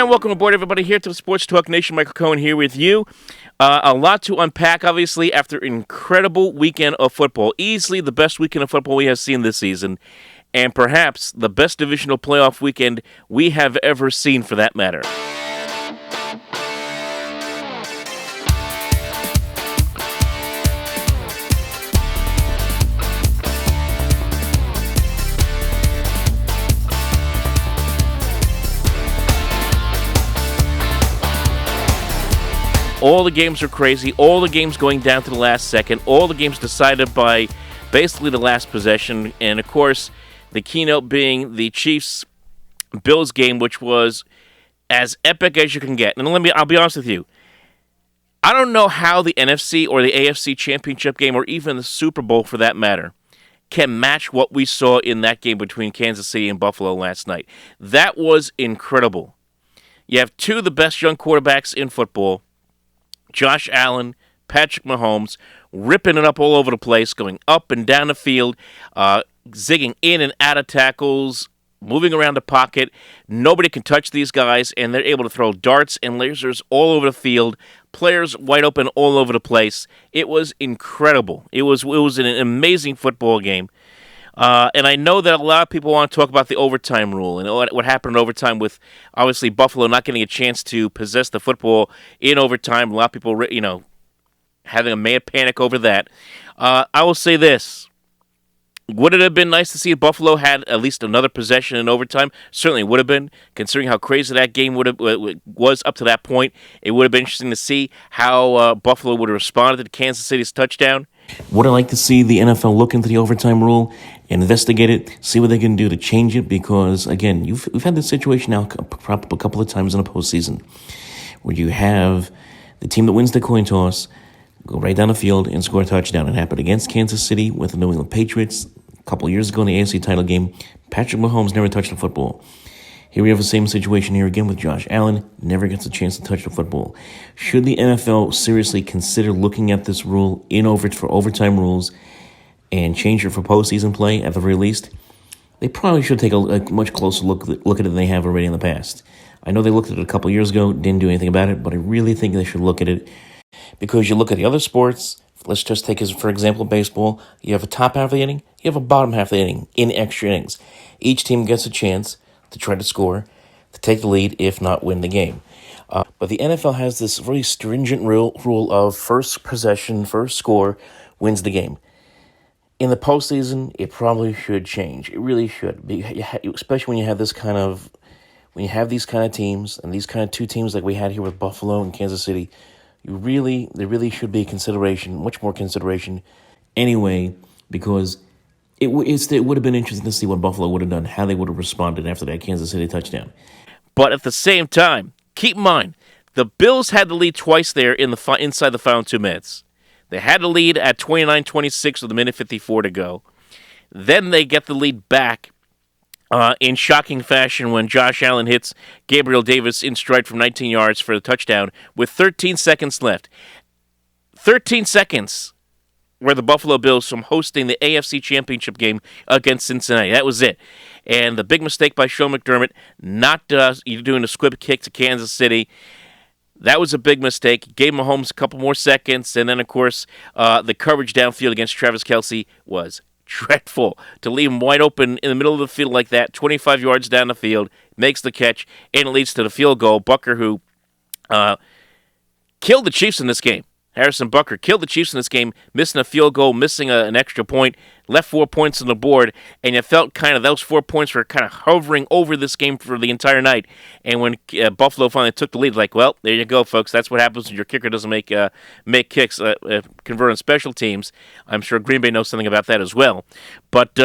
And welcome aboard, everybody, here to the Sports Talk Nation. Michael Cohen here with you. A lot to unpack, obviously, after an incredible weekend of football. Easily the best weekend of football we have seen this season, and perhaps the best divisional playoff weekend we have ever seen, for that matter. All the games are crazy. All the games going down to the last second. All the games decided by basically the last possession. And, of course, the keynote being the Chiefs-Bills game, which was as epic as you can get. And I'll be honest with you. I don't know how the NFC or the AFC Championship game, or even the Super Bowl for that matter, can match what we saw in that game between Kansas City and Buffalo last night. That was incredible. You have two of the best young quarterbacks in football. Josh Allen, Patrick Mahomes, ripping it up all over the place, going up and down the field, zigging in and out of tackles, moving around the pocket. Nobody can touch these guys, and they're able to throw darts and lasers all over the field. Players wide open all over the place. It was incredible. It was an amazing football game. And I know that a lot of people want to talk about the overtime rule and what happened in overtime with, obviously, Buffalo not getting a chance to possess the football in overtime. A lot of people, having a mad panic over that. I will say this. Would it have been nice to see if Buffalo had at least another possession in overtime? Certainly would have been, considering how crazy that game was up to that point. It would have been interesting to see how Buffalo would have responded to Kansas City's touchdown. Would I like to see the NFL look into the overtime rule, investigate it, see what they can do to change it? Because, again, we've had this situation now a couple of times in the postseason where you have the team that wins the coin toss go right down the field and score a touchdown. It happened against Kansas City with the New England Patriots a couple of years ago in the AFC title game. Patrick Mahomes never touched the football. Here we have the same situation here again with Josh Allen. Never gets a chance to touch the football. Should the NFL seriously consider looking at this rule for overtime rules and change it for postseason play at the very least? They probably should take a much closer look at it than they have already in the past. I know they looked at it a couple years ago, didn't do anything about it, but I really think they should look at it because you look at the other sports. Let's just take, for example, baseball. You have a top half of the inning, you have a bottom half of the inning in extra innings. Each team gets a chance to try to score, to take the lead, if not win the game. But the NFL has this very stringent rule of first possession, first score, wins the game. In the postseason, it probably should change. It really should, especially when you have these kind of teams and these kind of two teams like we had here with Buffalo and Kansas City. There really should be much more consideration, anyway, because it would have been interesting to see what Buffalo would have done, how they would have responded after that Kansas City touchdown. But at the same time, keep in mind, the Bills had the lead twice there inside the final 2 minutes. They had the lead at 29-26 with a minute 54 to go. Then they get the lead back in shocking fashion when Josh Allen hits Gabriel Davis in stride from 19 yards for the touchdown with 13 seconds left. 13 seconds were the Buffalo Bills from hosting the AFC Championship game against Cincinnati. That was it. And the big mistake by Sean McDermott, not doing a squib kick to Kansas City. That was a big mistake. Gave Mahomes a couple more seconds. And then, of course, the coverage downfield against Travis Kelce was dreadful. To leave him wide open in the middle of the field like that, 25 yards down the field, makes the catch, and it leads to the field goal. Bucker, who killed the Chiefs in this game. Harrison Butker killed the Chiefs in this game, missing a field goal, missing an extra point, left 4 points on the board, and you felt kind of those 4 points were kind of hovering over this game for the entire night. And when Buffalo finally took the lead, like, well, there you go, folks. That's what happens when your kicker doesn't make kicks, convert on special teams. I'm sure Green Bay knows something about that as well. But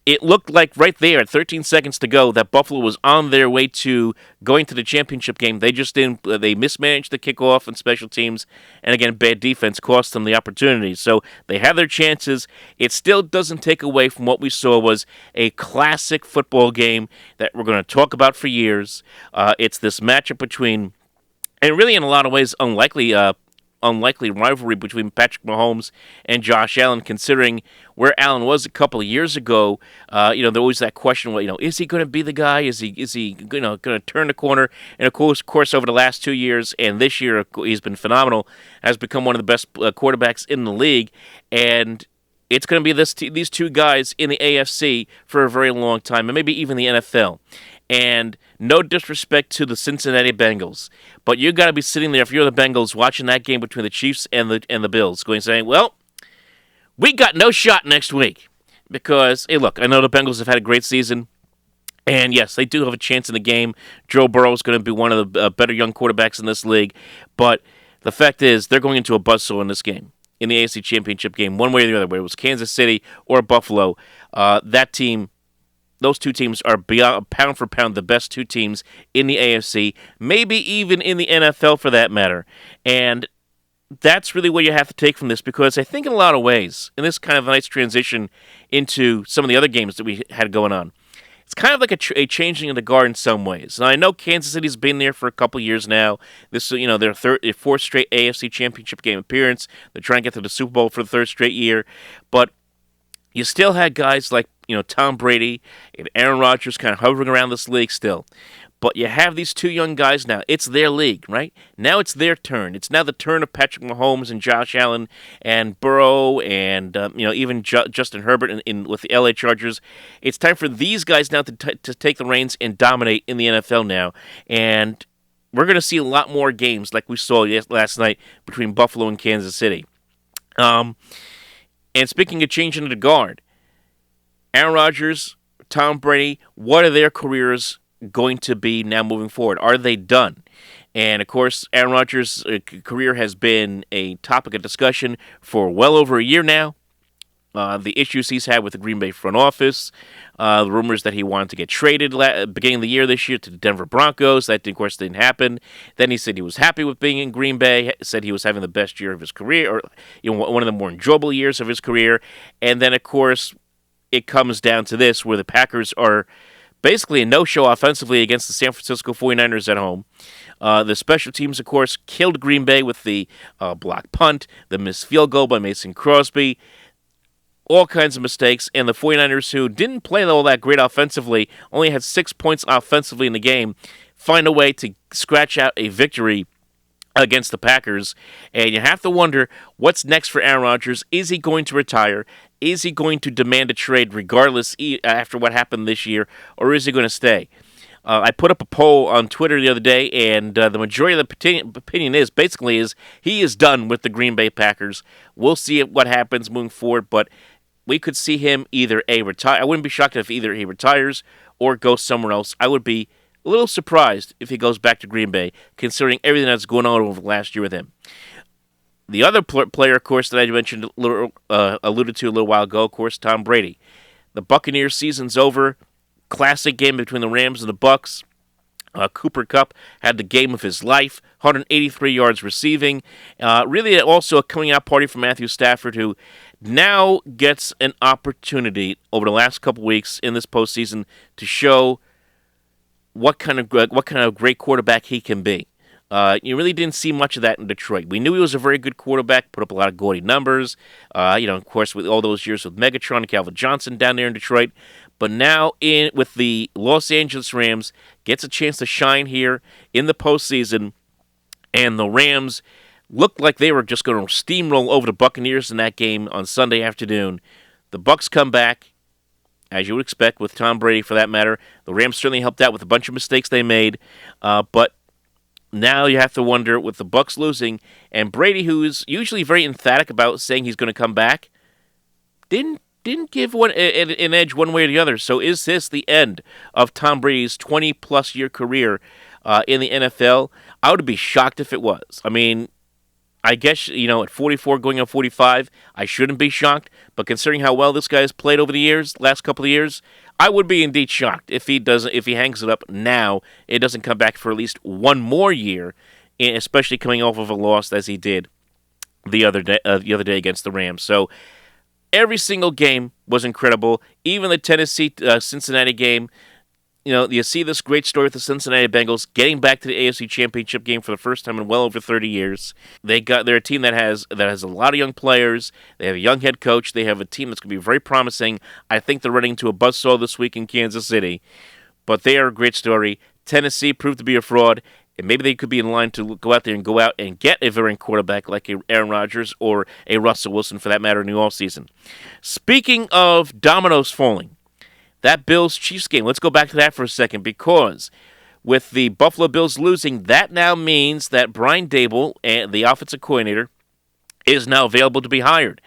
it looked like right there at 13 seconds to go that Buffalo was on their way to going to the championship game. They just didn't. They mismanaged the kickoff and special teams, and again, bad defense cost them the opportunity. So they have their chances. It still doesn't take away from what we saw was a classic football game that we're going to talk about for years. It's this matchup between, and really in a lot of ways unlikely unlikely rivalry between Patrick Mahomes and Josh Allen, considering where Allen was a couple of years ago. There was that question, well, is he going to be the guy? Is he going to turn the corner? And of course, over the last 2 years and this year, he's been phenomenal. Has become one of the best quarterbacks in the league, and it's going to be these two guys in the AFC for a very long time, and maybe even the NFL. And no disrespect to the Cincinnati Bengals, but you got to be sitting there if you're the Bengals watching that game between the Chiefs and the Bills, saying, "Well, we got no shot next week." Because hey, look, I know the Bengals have had a great season, and yes, they do have a chance in the game. Joe Burrow is going to be one of the better young quarterbacks in this league, but the fact is they're going into a buzzsaw in this game, in the AFC Championship game, one way or the other. Whether it was Kansas City or Buffalo, that team. Those two teams are beyond, pound for pound, the best two teams in the AFC, maybe even in the NFL for that matter. And that's really what you have to take from this, because I think in a lot of ways, and this is kind of a nice transition into some of the other games that we had going on, it's kind of like a changing of the guard in some ways. And I know Kansas City's been there for a couple years now. This is, their fourth straight AFC Championship game appearance. They're trying to get to the Super Bowl for the third straight year. But you still had guys like Tom Brady and Aaron Rodgers kind of hovering around this league still. But you have these two young guys now. It's their league, right? Now it's their turn. It's now the turn of Patrick Mahomes and Josh Allen and Burrow and even Justin Herbert with the LA Chargers. It's time for these guys now to take the reins and dominate in the NFL now. And we're going to see a lot more games like we saw last night between Buffalo and Kansas City. And speaking of changing the guard, Aaron Rodgers, Tom Brady, what are their careers going to be now moving forward? Are they done? And, of course, Aaron Rodgers' career has been a topic of discussion for well over a year now. The issues he's had with the Green Bay front office, the rumors that he wanted to get traded beginning of the year this year to the Denver Broncos. That, of course, didn't happen. Then he said he was happy with being in Green Bay, said he was having the best year of his career, or one of the more enjoyable years of his career. And then, of course, it comes down to this, where the Packers are basically a no-show offensively against the San Francisco 49ers at home. The special teams, of course, killed Green Bay with the block punt, the missed field goal by Mason Crosby, all kinds of mistakes, and the 49ers, who didn't play all that great offensively, only had 6 points offensively in the game, find a way to scratch out a victory against the Packers. And you have to wonder, what's next for Aaron Rodgers? Is he going to retire? Is he going to demand a trade regardless after what happened this year, or is he going to stay? I put up a poll on Twitter the other day, and the majority of the opinion is he is done with the Green Bay Packers. We'll see what happens moving forward, but we could see him either retire. I wouldn't be shocked if either he retires or goes somewhere else. I would be a little surprised if he goes back to Green Bay, considering everything that's going on over the last year with him. The other player, of course, that I mentioned alluded to a little while ago, of course, Tom Brady. The Buccaneers season's over. Classic game between the Rams and the Bucs. Cooper Kupp had the game of his life, 183 yards receiving. Really also a coming out party for Matthew Stafford, who now gets an opportunity over the last couple weeks in this postseason to show what kind of great quarterback he can be. You really didn't see much of that in Detroit. We knew he was a very good quarterback, put up a lot of gaudy numbers, of course, with all those years with Megatron and Calvin Johnson down there in Detroit. But now with the Los Angeles Rams, gets a chance to shine here in the postseason, and the Rams looked like they were just going to steamroll over the Buccaneers in that game on Sunday afternoon. The Bucs come back, as you would expect, with Tom Brady for that matter. The Rams certainly helped out with a bunch of mistakes they made, but now you have to wonder, with the Bucs losing, and Brady, who is usually very emphatic about saying he's going to come back, didn't give an edge one way or the other. So is this the end of Tom Brady's 20-plus year career in the NFL? I would be shocked if it was. I mean, I guess, at 44 going on 45, I shouldn't be shocked. But considering how well this guy has played over the years, last couple of years, I would be indeed shocked if he hangs it up now. It doesn't come back for at least one more year, especially coming off of a loss as he did the other day against the Rams. So every single game was incredible. Even the Tennessee-Cincinnati game, you see this great story with the Cincinnati Bengals getting back to the AFC Championship game for the first time in well over 30 years. They're a team that has a lot of young players. They have a young head coach. They have a team that's going to be very promising. I think they're running into a buzzsaw this week in Kansas City, but they are a great story. Tennessee proved to be a fraud, and maybe they could be in line to go out and get a veteran quarterback like a Aaron Rodgers or a Russell Wilson, for that matter, in the offseason. Speaking of dominoes falling, that Bills-Chiefs game, let's go back to that for a second, because with the Buffalo Bills losing, that now means that Brian Daboll, the offensive coordinator, is now available to be hired.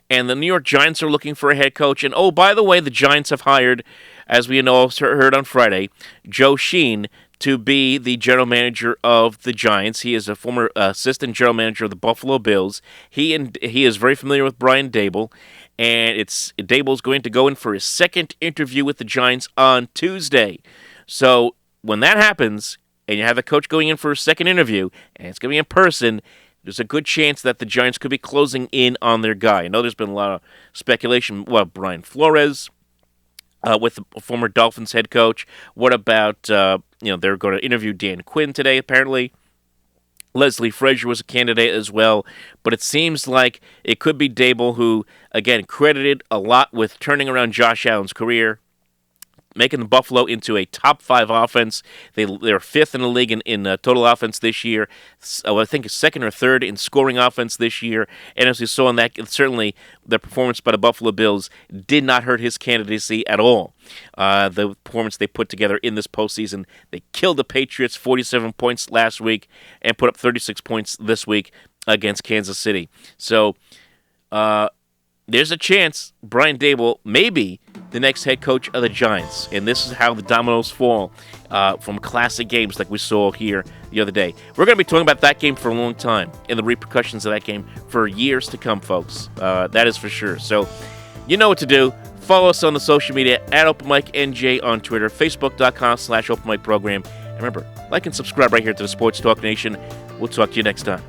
And the New York Giants are looking for a head coach. And, oh, by the way, the Giants have hired, as we know, heard on Friday, Joe Sheen to be the general manager of the Giants. He is a former assistant general manager of the Buffalo Bills. He is very familiar with Brian Daboll. And Daboll's going to go in for his second interview with the Giants on Tuesday. So when that happens, and you have a coach going in for a second interview, and it's going to be in person, there's a good chance that the Giants could be closing in on their guy. I know there's been a lot of speculation. Well, Brian Flores with the former Dolphins head coach. What about, they're going to interview Dan Quinn today, apparently. Leslie Frazier was a candidate as well, but it seems like it could be Daboll, who, again, credited a lot with turning around Josh Allen's career, making the Buffalo into a top 5 offense. They're fifth in the league in total offense this year. I think second or third in scoring offense this year. And as we saw in that, certainly the performance by the Buffalo Bills did not hurt his candidacy at all. The performance they put together in this postseason, they killed the Patriots 47 points last week and put up 36 points this week against Kansas City. So there's a chance Brian Daboll may be the next head coach of the Giants. And this is how the dominoes fall from classic games like we saw here the other day. We're going to be talking about that game for a long time and the repercussions of that game for years to come, folks. That is for sure. So you know what to do. Follow us on the social media at OpenMicNJ on Twitter, Facebook.com/OpenMicProgram. And remember, like and subscribe right here to the Sports Talk Nation. We'll talk to you next time.